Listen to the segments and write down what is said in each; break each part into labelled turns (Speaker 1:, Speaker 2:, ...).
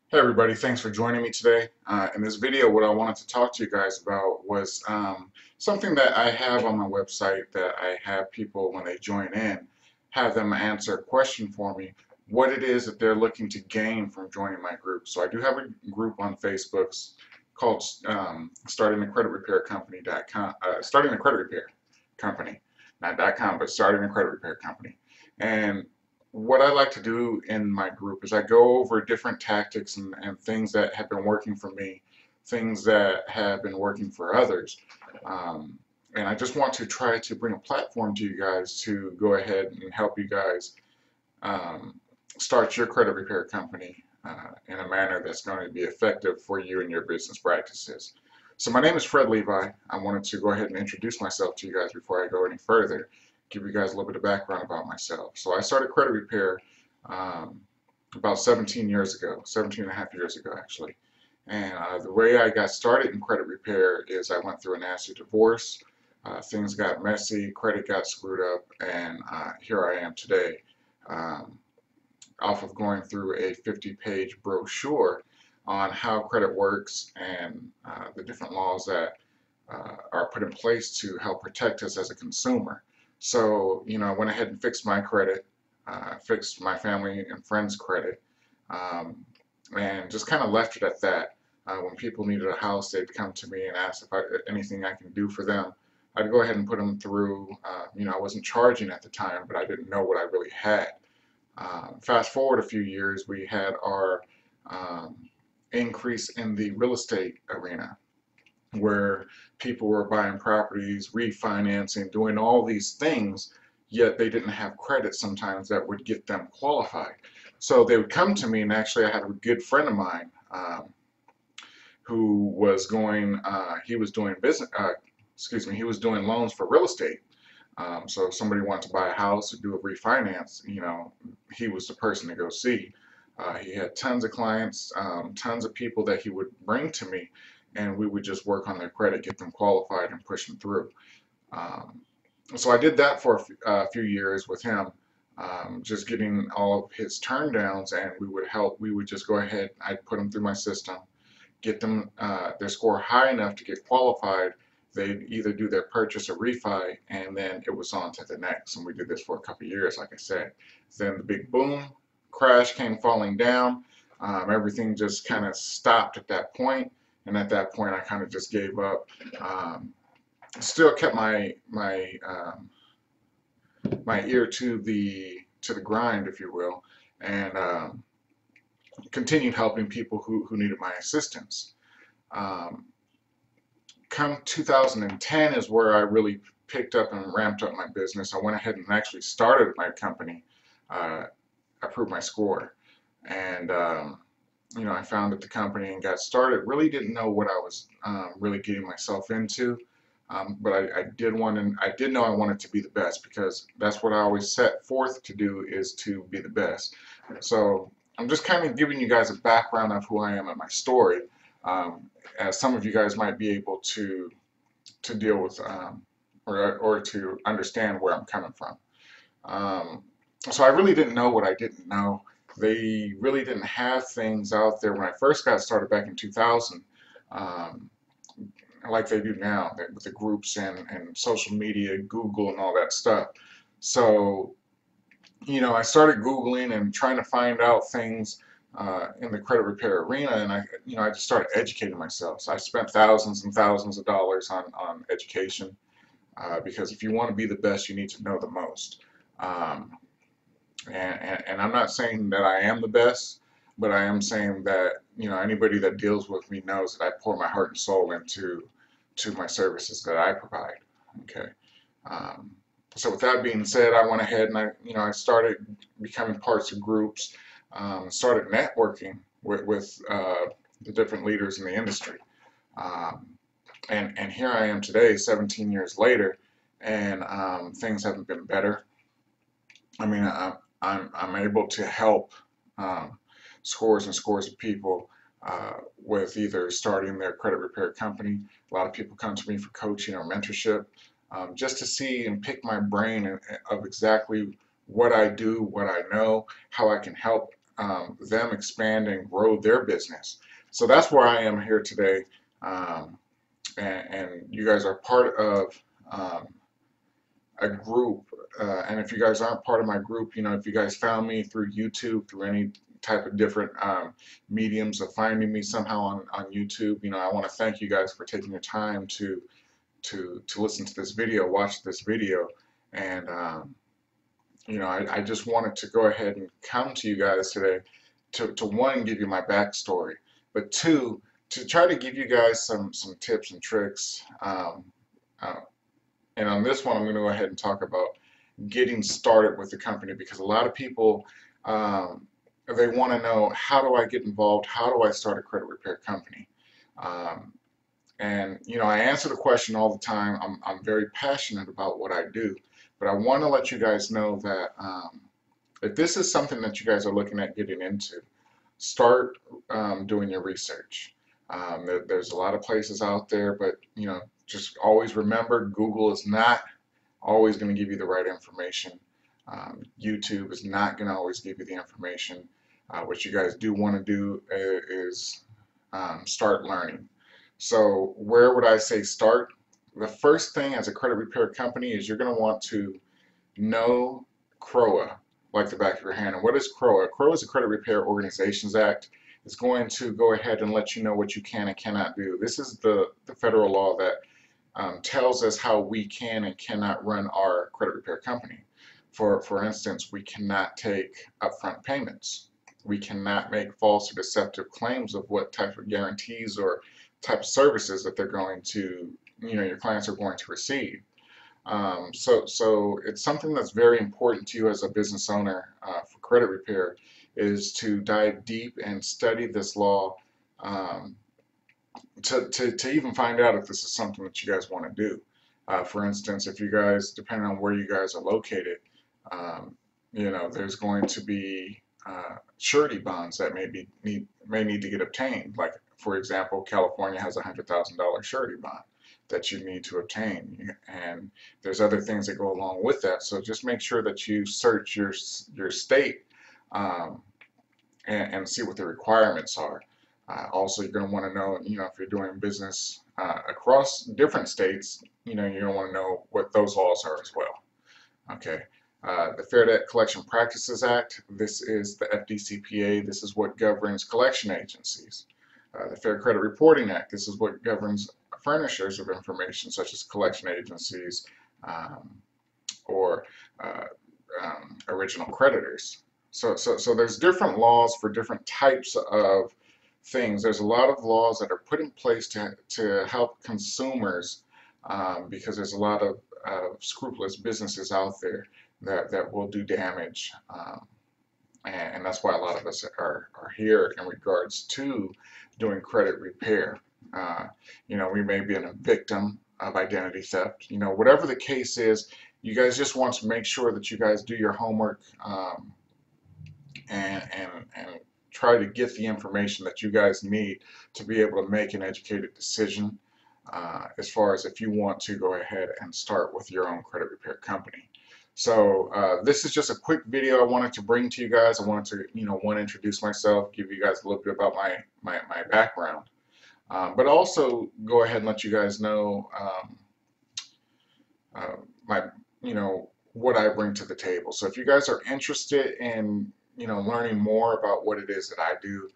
Speaker 1: Hey everybody, thanks for joining me today. In this video, what I wanted to talk to you guys about was something that I have on my website that I have people, when they join in, have them answer a question for me, what it is that they're looking to gain from joining my group. So I do have a group on Facebook called Starting the Credit Repair Company.com, Starting the Credit Repair Company, not .com, but Starting the Credit Repair Company. And what I like to do in my group is I go over different tactics and things that have been working for me, things that have been working for others. Um, and I just want to try to bring a platform to you guys to go ahead and help you guys um, start your credit repair company in a manner that's going to be effective for you and your business practices. So my name is Fred Levi. I wanted to go ahead and introduce myself to you guys before I go any further, give you guys a little bit of background about myself. So I started credit repair um, about 17 years ago, 17 and a half years ago actually. And the way I got started in credit repair is I went through a nasty divorce. Things got messy, credit got screwed up, and here I am today, um, off of going through a 50-page brochure on how credit works and the different laws that are put in place to help protect us as a consumer. So, I went ahead and fixed my credit, fixed my family and friends' credit, um, and just kind of left it at that. When people needed a house, they'd come to me and ask if anything I can do for them. I'd go ahead and put them through. I wasn't charging at the time, but I didn't know what I really had. Fast forward a few years, we had our um, increase in the real estate arena, where people were buying properties, refinancing, doing all these things, yet they didn't have credit sometimes that would get them qualified. So they would come to me, and actually, I had a good friend of mine who was he was doing he was doing loans for real estate. So if somebody wanted to buy a house or do a refinance, he was the person to go see. He had tons of clients, tons of people that he would bring to me, and we would just work on their credit, get them qualified, and push them through. Um, so I did that for a few years with him, just getting all of his turn downs, and we would just go ahead, I'd put them through my system, get them their score high enough to get qualified. They'd either do their purchase or refi, and then it was on to the next. And we did this for a couple of years, like I said. Then the big boom crash came falling down. Everything just kind of stopped at that point, and at that point, I kind of just gave up. Um, Still kept my ear to the grind, if you will, and continued helping people who needed my assistance. Um, Come 2010 is where I really picked up and ramped up my business. I went ahead and actually started my company. I proved my score, and I founded the company and got started. Really didn't know what I was really getting myself into, but I did know I wanted to be the best, because that's what I always set forth to do, is to be the best. So I'm just kind of giving you guys a background of who I am and my story, um, as some of you guys might be able to deal with, or to understand where I'm coming from. Um, so I really didn't know what I didn't know. They really didn't have things out there when I first got started back in 2000, um, like they do now, with the groups and social media, Google, and all that stuff. So, I started Googling and trying to find out things in the credit repair arena, and I just started educating myself. So I spent thousands and thousands of dollars on education, because if you want to be the best, you need to know the most. Um, and I'm not saying that I am the best, but I am saying that anybody that deals with me knows that I pour my heart and soul into my services that I provide. Okay. Um, so with that being said, I went ahead and I started becoming parts of groups, started networking with the different leaders in the industry. Um, and here I am today, 17 years later, and things haven't been better. I mean, I'm able to help um, scores and scores of people with either starting their credit repair company. A lot of people come to me for coaching or mentorship, just to see and pick my brain of exactly what I do, what I know, how I can help them expand and grow their business. So that's where I am here today. And you guys are part of a group. And if you guys aren't part of my group, if you guys found me through YouTube, through any type of different mediums of finding me somehow on YouTube, I want to thank you guys for taking your time to listen to this video, watch this video, and I just wanted to go ahead and come to you guys today to one, give you my backstory, but two, to try to give you guys some tips and tricks. Uh, and on this one, I'm going to go ahead and talk about getting started with the company, because a lot of people, they want to know, how do I get involved? How do I start a credit repair company? And I answer the question all the time. I'm very passionate about what I do, but I want to let you guys know that if this is something that you guys are looking at getting into, start doing your research. There's a lot of places out there, but just always remember, Google is not always going to give you the right information. YouTube is not going to always give you the information. What you guys do want to do is start learning. So where would I say start? The first thing as a credit repair company is you're going to want to know CROA like the back of your hand. And what is CROA? CROA is a Credit Repair Organizations Act. It's going to go ahead and let you know what you can and cannot do. This is the federal law that tells us how we can and cannot run our credit repair company. For instance, we cannot take upfront payments. We cannot make false or deceptive claims of what type of guarantees or type of services that they're going to, your clients are going to receive. So it's something that's very important to you as a business owner for credit repair, is to dive deep and study this law to even find out if this is something that you guys want to do. For instance, if you guys, depending on where you guys are located, there's going to be surety bonds that may need to get obtained. Like, for example, California has a $100,000 surety bond that you need to obtain, and there's other things that go along with that. So just make sure that you search your state and see what the requirements are. Also, you're going to want to know, if you're doing business across different states, you're going to want to know what those laws are as well. Okay. The Fair Debt Collection Practices Act, this is the FDCPA. This is what governs collection agencies. The Fair Credit Reporting Act, this is what governs furnishers of information, such as collection agencies or original creditors. So there's different laws for different types of things. There's a lot of laws that are put in place to help consumers because there's a lot of scrupulous businesses out there that will do damage, and that's why a lot of us are here in regards to doing credit repair. We may be a victim of identity theft. Whatever the case is, you guys just want to make sure that you guys do your homework and try to get the information that you guys need to be able to make an educated decision as far as if you want to go ahead and start with your own credit repair company. So this is just a quick video I wanted to bring to you guys. I wanted to, introduce myself, give you guys a little bit about my background, but also go ahead and let you guys know what I bring to the table. So if you guys are interested in, learning more about what it is that I do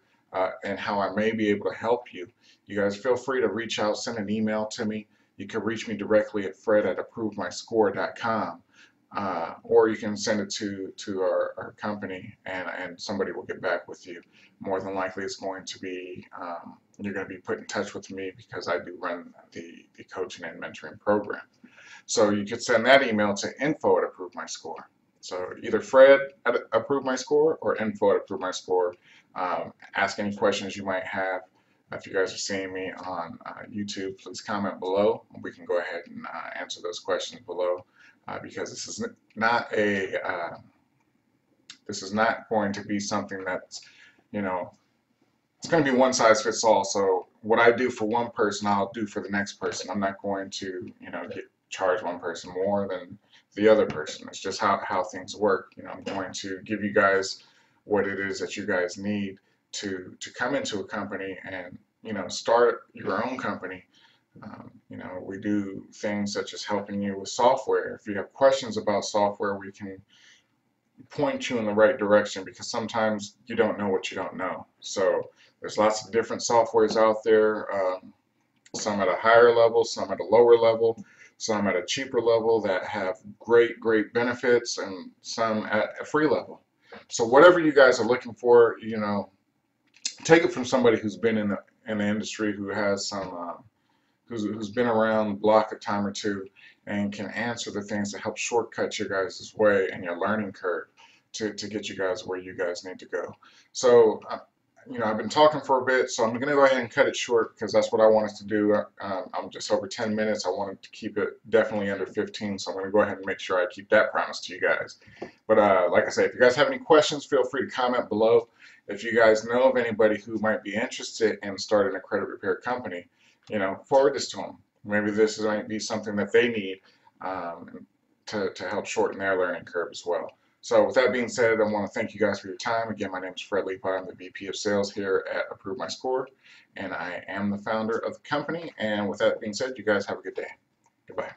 Speaker 1: and how I may be able to help you, you guys feel free to reach out, send an email to me. You can reach me directly at fred@approvedmyscore.com. Or you can send it to our company, and somebody will get back with you. More than likely, it's going to be you're going to be put in touch with me, because I do run the coaching and mentoring program. So you could send that email to info@approvedmyscore. So either fred@approvedmyscore or info@approvedmyscore. Ask any questions you might have. If you guys are seeing me on YouTube, please comment below. We can go ahead and answer those questions below. Because this is not going to be something that's, it's going to be one size fits all. So what I do for one person, I'll do for the next person. I'm not going to, charge one person more than the other person. It's just how things work. I'm going to give you guys what it is that you guys need to come into a company and start your own company. We do things such as helping you with software. If you have questions about software, we can point you in the right direction, because sometimes you don't know what you don't know. So there's lots of different softwares out there, some at a higher level, some at a lower level, some at a cheaper level that have great benefits, and some at a free level. So whatever you guys are looking for, take it from somebody who's been in the industry, who has some who's been around the block a time or two, and can answer the things that help shortcut your guys' way and your learning curve to get you guys where you guys need to go. So, I've been talking for a bit, so I'm going to go ahead and cut it short, because that's what I want us to do. I'm just over 10 minutes. I wanted to keep it definitely under 15, so I'm going to go ahead and make sure I keep that promise to you guys. But like I say, if you guys have any questions, feel free to comment below. If you guys know of anybody who might be interested in starting a credit repair company, forward this to them. Maybe this might be something that they need to help shorten their learning curve as well. So with that being said, I want to thank you guys for your time. Again, my name is Livai. I'm the VP of Sales here at Approve My Score, and I am the founder of the company. And with that being said, you guys have a good day. Goodbye.